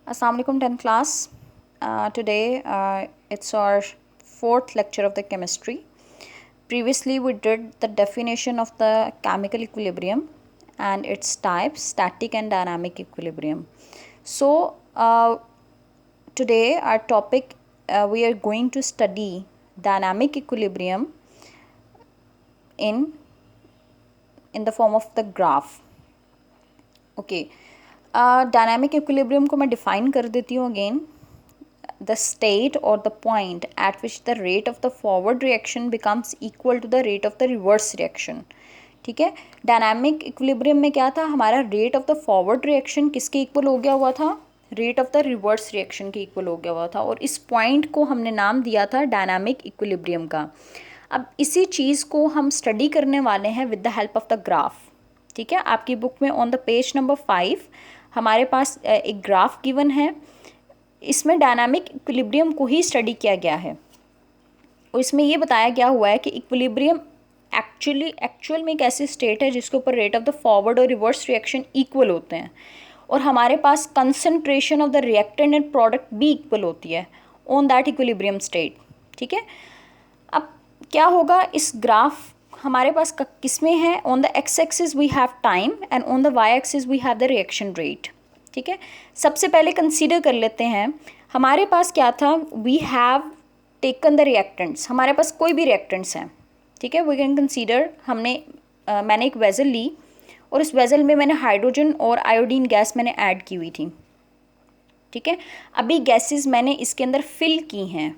Assalamu alaikum 10th class. Today it's our fourth lecture of the chemistry. Previously we did the definition of the chemical equilibrium and its types, static and dynamic equilibrium. So today our topic, we are going to study dynamic equilibrium in the form of the graph. Okay. Dynamic equilibrium को मैं define कर देती हूँ again. The state और the point at which the rate of the forward reaction becomes equal to the rate of the reverse reaction. ठीक है. Dynamic equilibrium में क्या था, हमारा rate of the forward reaction किसके इक्वल हो गया हुआ था, rate of the reverse reaction के इक्वल हो गया हुआ था, और इस पॉइंट को हमने नाम दिया था डायनामिक इक्विलिब्रियम का. अब इसी चीज़ को हम स्टडी करने वाले हैं with the help of the graph. ठीक है. आपकी बुक में ऑन द पेज नंबर 5 हमारे पास एक ग्राफ गिवन है. इसमें डायनामिक इक्विलिब्रियम को ही स्टडी किया गया है और इसमें ये बताया गया हुआ है कि इक्विलिब्रियम एक्चुअल में एक ऐसी स्टेट है जिसके ऊपर रेट ऑफ द फॉरवर्ड और रिवर्स रिएक्शन इक्वल होते हैं और हमारे पास concentration of the reactant and product भी इक्वल होती है ऑन दैट इक्विलिब्रियम स्टेट. ठीक है. अब क्या होगा, इस ग्राफ हमारे पास किस में है, on the x axis we have time and on the y axis we have the reaction rate. ठीक है. सबसे पहले कंसीडर कर लेते हैं हमारे पास क्या था, we have taken the reactants. हमारे पास कोई भी रिएक्टेंट्स हैं. ठीक है. वी कैन कंसीडर मैंने एक वेजल ली और इस वेजल में मैंने हाइड्रोजन और आयोडीन गैस मैंने ऐड की हुई थी. ठीक है. अभी गैसेस मैंने इसके अंदर फिल की हैं.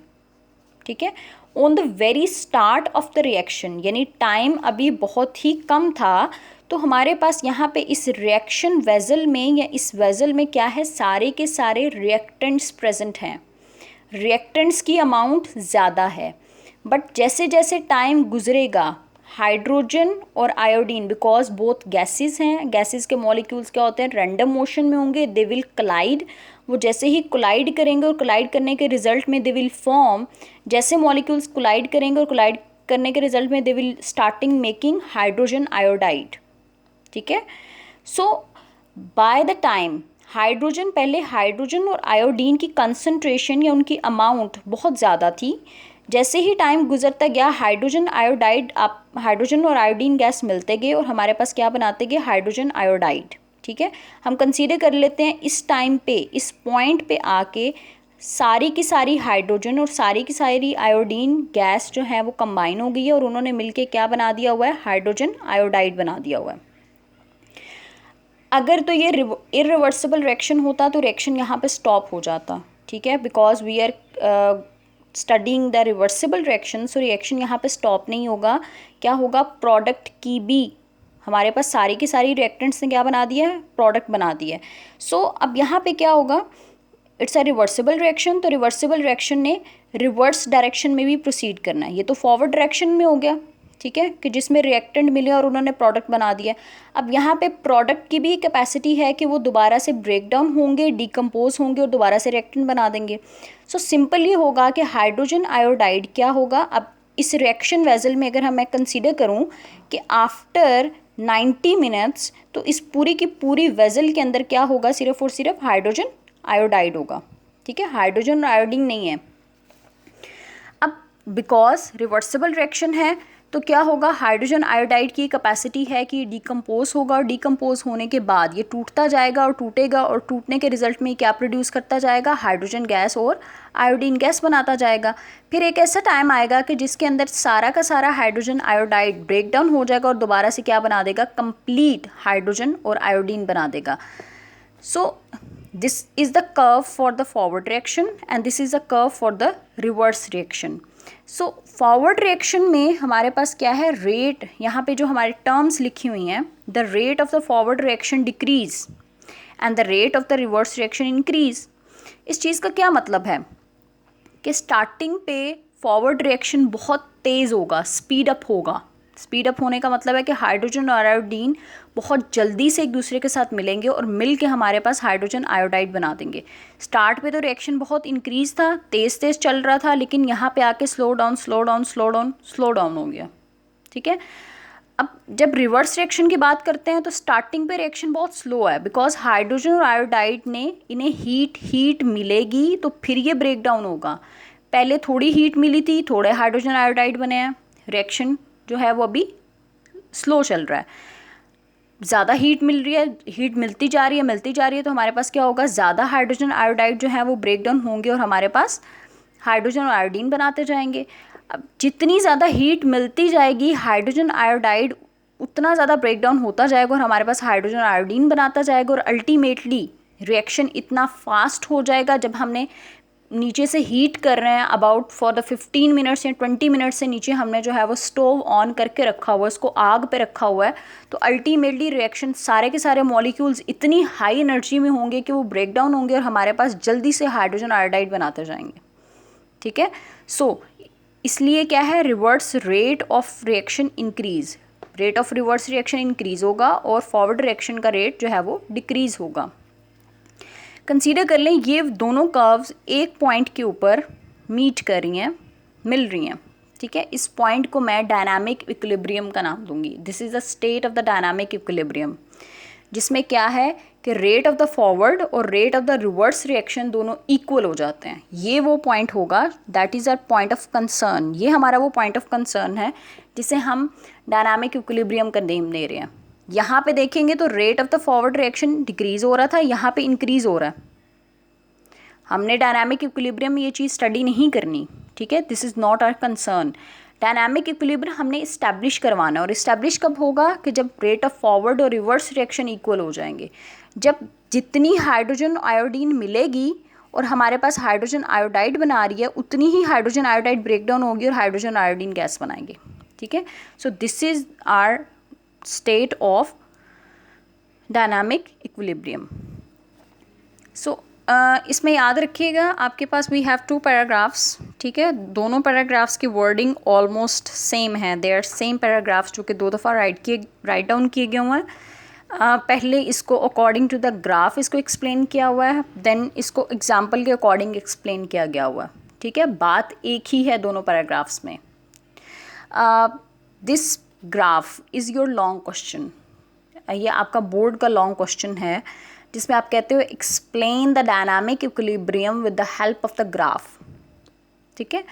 ठीक है. On the very start of the reaction, यानी टाइम अभी बहुत ही कम था, तो हमारे पास यहाँ पे इस रिएक्शन वेजल में या इस वेजल में क्या है, सारे के सारे रिएक्टेंट्स प्रेजेंट हैं. रिएक्टेंट्स की अमाउंट ज़्यादा है. बट जैसे जैसे टाइम गुजरेगा हाइड्रोजन और आयोडीन, बिकॉज बोथ गैसेस हैं, गैसेस के मॉलिक्यूल्स क्या होते हैं, रैंडम मोशन में होंगे, दे विल कोलाइड. वो जैसे ही कोलाइड करेंगे और कोलाइड करने के रिजल्ट में दे विल फॉर्म, जैसे मॉलिक्यूल्स कोलाइड करेंगे और कोलाइड करने के रिजल्ट में they will starting making hydrogen iodide. ठीक है. सो बाय द टाइम हाइड्रोजन, पहले हाइड्रोजन और आयोडीन की कंसंट्रेशन या उनकी अमाउंट बहुत ज़्यादा थी. जैसे ही टाइम गुजरता गया हाइड्रोजन आयोडाइड, आप हाइड्रोजन और आयोडीन गैस मिलते गए और हमारे पास क्या बनाते गए, हाइड्रोजन आयोडाइड. ठीक है. हम कंसीडर कर लेते हैं इस टाइम पे, इस पॉइंट पे आके सारी की सारी हाइड्रोजन और सारी की सारी आयोडीन गैस जो है वो कंबाइन हो गई है और उन्होंने मिलके क्या बना दिया हुआ है, हाइड्रोजन आयोडाइड बना दिया हुआ है. अगर तो ये इरिवर्सिबल रिएक्शन होता तो रिएक्शन यहाँ पे स्टॉप हो जाता. ठीक है. Because we are studying the reversible reaction, so reaction यहाँ पे स्टॉप नहीं होगा. क्या होगा, प्रोडक्ट की भी हमारे पास सारी की सारी रिएक्टेंट्स ने क्या बना दिया है, प्रोडक्ट बना दिया है. सो अब यहाँ पे क्या होगा, इट्स अ रिवर्सिबल रिएक्शन, तो रिवर्सिबल रिएक्शन ने रिवर्स डायरेक्शन में भी प्रोसीड करना है. ये तो फॉरवर्ड डायरेक्शन में हो गया. ठीक है, कि जिसमें रिएक्टेंट मिले और उन्होंने प्रोडक्ट बना दिया. अब यहाँ पे प्रोडक्ट की भी कैपेसिटी है कि वो दोबारा से ब्रेक डाउन होंगे, डिकम्पोज होंगे और दोबारा से रिएक्टेंट बना देंगे. सो सिंपल ये होगा कि हाइड्रोजन आयोडाइड क्या होगा, अब इस रिएक्शन वेजल में अगर मैं कंसीडर करूँ कि आफ्टर 90 मिनट्स, तो इस पूरी की पूरी वेजल के अंदर क्या होगा, सिर्फ और सिर्फ हाइड्रोजन आयोडाइड होगा. ठीक है. हाइड्रोजन और आयोडीन नहीं है. अब बिकॉज रिवर्सिबल रिएक्शन है तो क्या होगा, हाइड्रोजन आयोडाइड की कैपेसिटी है कि डिकम्पोज होगा और डिकम्पोज होने के बाद ये टूटता जाएगा और टूटेगा और टूटने के रिजल्ट में क्या प्रोड्यूस करता जाएगा, हाइड्रोजन गैस और आयोडीन गैस बनाता जाएगा. फिर एक ऐसा टाइम आएगा कि जिसके अंदर सारा का सारा हाइड्रोजन आयोडाइड ब्रेक डाउन हो जाएगा और दोबारा से क्या बना देगा, कंप्लीट हाइड्रोजन और आयोडीन बना देगा. सो this is the curve for the forward reaction and this is the curve for the reverse reaction. So forward reaction में हमारे पास क्या है, रेट, यहाँ पे जो हमारे टर्म्स लिखी हुई हैं, the rate of the forward reaction decrease and the rate of the reverse reaction increase. इस चीज़ का क्या मतलब है कि स्टार्टिंग पे फॉरवर्ड रिएक्शन बहुत तेज़ होगा, स्पीड अप होगा. स्पीड अप होने का मतलब है कि हाइड्रोजन और आयोडीन बहुत जल्दी से एक दूसरे के साथ मिलेंगे और मिल के हमारे पास हाइड्रोजन आयोडाइड बना देंगे. स्टार्ट पे तो रिएक्शन बहुत इंक्रीज था, तेज़ तेज़ चल रहा था, लेकिन यहाँ पे आके slow down slow down slow down slow down हो गया. ठीक है. अब जब रिवर्स रिएक्शन की बात करते हैं तो स्टार्टिंग पे रिएक्शन बहुत स्लो है, बिकॉज हाइड्रोजन और आयोडाइड ने इन्हें हीट मिलेगी तो फिर ये ब्रेक डाउन होगा। पहले थोड़ी हीट मिली थी, थोड़े हाइड्रोजन आयोडाइड बने हैं, रिएक्शन जो है वो अभी स्लो चल रहा है। ज़्यादा हीट मिल रही है, हीट मिलती जा रही है तो हमारे पास क्या होगा, ज़्यादा हाइड्रोजन आयोडाइड जो है वो ब्रेक डाउन होंगे और हमारे पास हाइड्रोजन और आयोडीन बनाते जाएंगे। अब जितनी ज़्यादा हीट मिलती जाएगी हाइड्रोजन आयोडाइड उतना ज़्यादा ब्रेक डाउन होता जाएगा और हमारे पास हाइड्रोजन आयोडीन बनाता जाएगा और अल्टीमेटली रिएक्शन इतना फास्ट हो जाएगा, जब हमने नीचे से हीट कर रहे हैं अबाउट फॉर द 15 मिनट्स या 20 मिनट्स से नीचे हमने जो है वो स्टोव ऑन करके रखा हुआ है, इसको आग पे रखा हुआ है, तो अल्टीमेटली रिएक्शन सारे के सारे मॉलिक्यूल्स इतनी हाई एनर्जी में होंगे कि वो ब्रेक डाउन होंगे और हमारे पास जल्दी से हाइड्रोजन आयोडाइड बनाते जाएंगे। ठीक है, सो इसलिए क्या है, reverse rate of reaction increase, rate of reverse reaction increase होगा और फॉरवर्ड रिएक्शन का रेट जो है वो डिक्रीज होगा। कंसीडर कर लें ये दोनों कर्व्स एक पॉइंट के ऊपर मीट कर रही हैं, मिल रही हैं। ठीक है, इस पॉइंट को मैं डायनामिक इक्विलिब्रियम का नाम दूंगी। This is the state of the dynamic equilibrium, जिसमें क्या है कि रेट ऑफ द फॉरवर्ड और rate of the reverse reaction दोनों इक्वल हो जाते हैं। ये वो पॉइंट होगा, that is our point of concern. ये हमारा वो पॉइंट ऑफ कंसर्न है जिसे हम डायनामिक इक्विलिब्रियम का नेम दे रहे हैं। यहाँ पे देखेंगे तो rate of the forward reaction decrease हो रहा था, यहाँ पे इंक्रीज हो रहा है। हमने डायनामिक इक्विलिब्रियम में ये चीज़ स्टडी नहीं करनी। ठीक है, this is not our concern. Dynamic equilibrium हमने इस्टेब्लिश करवाना है, और इस्टेब्लिश कब होगा कि जब रेट ऑफ फॉरवर्ड और रिवर्स रिएक्शन इक्वल हो जाएंगे। जब जितनी हाइड्रोजन आयोडीन मिलेगी और हमारे पास हाइड्रोजन आयोडाइड बना रही है, उतनी ही हाइड्रोजन आयोडाइड ब्रेक डाउन होगी और हाइड्रोजन आयोडीन गैस बनाएंगे। ठीक है, so this is our state of dynamic equilibrium. So इसमें याद रखिएगा आपके पास वी हैव 2 पैराग्राफ्स। ठीक है, दोनों पैराग्राफ्स की वर्डिंग ऑलमोस्ट सेम है, दे आर सेम पैराग्राफ्स जो कि 2 दफ़ा राइट डाउन किए गए हुए हैं। पहले इसको अकॉर्डिंग टू द ग्राफ इसको एक्सप्लेन किया हुआ है, देन इसको एग्जाम्पल के अकॉर्डिंग एक्सप्लेन किया गया हुआ है। ठीक है, बात एक ही है दोनों पैराग्राफ्स में। This graph is your long question, ये आपका बोर्ड का लॉन्ग क्वेश्चन है जिसमें आप कहते हो explain the dynamic equilibrium with the help of the graph. ठीक है,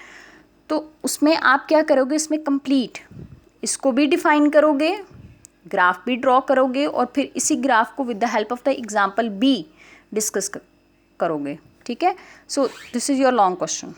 तो उसमें आप क्या करोगे, इसमें कंप्लीट इसको भी डिफाइन करोगे, ग्राफ भी ड्रॉ करोगे और फिर इसी ग्राफ को with the help of the example भी डिस्कस करोगे। ठीक है, so this is your long question.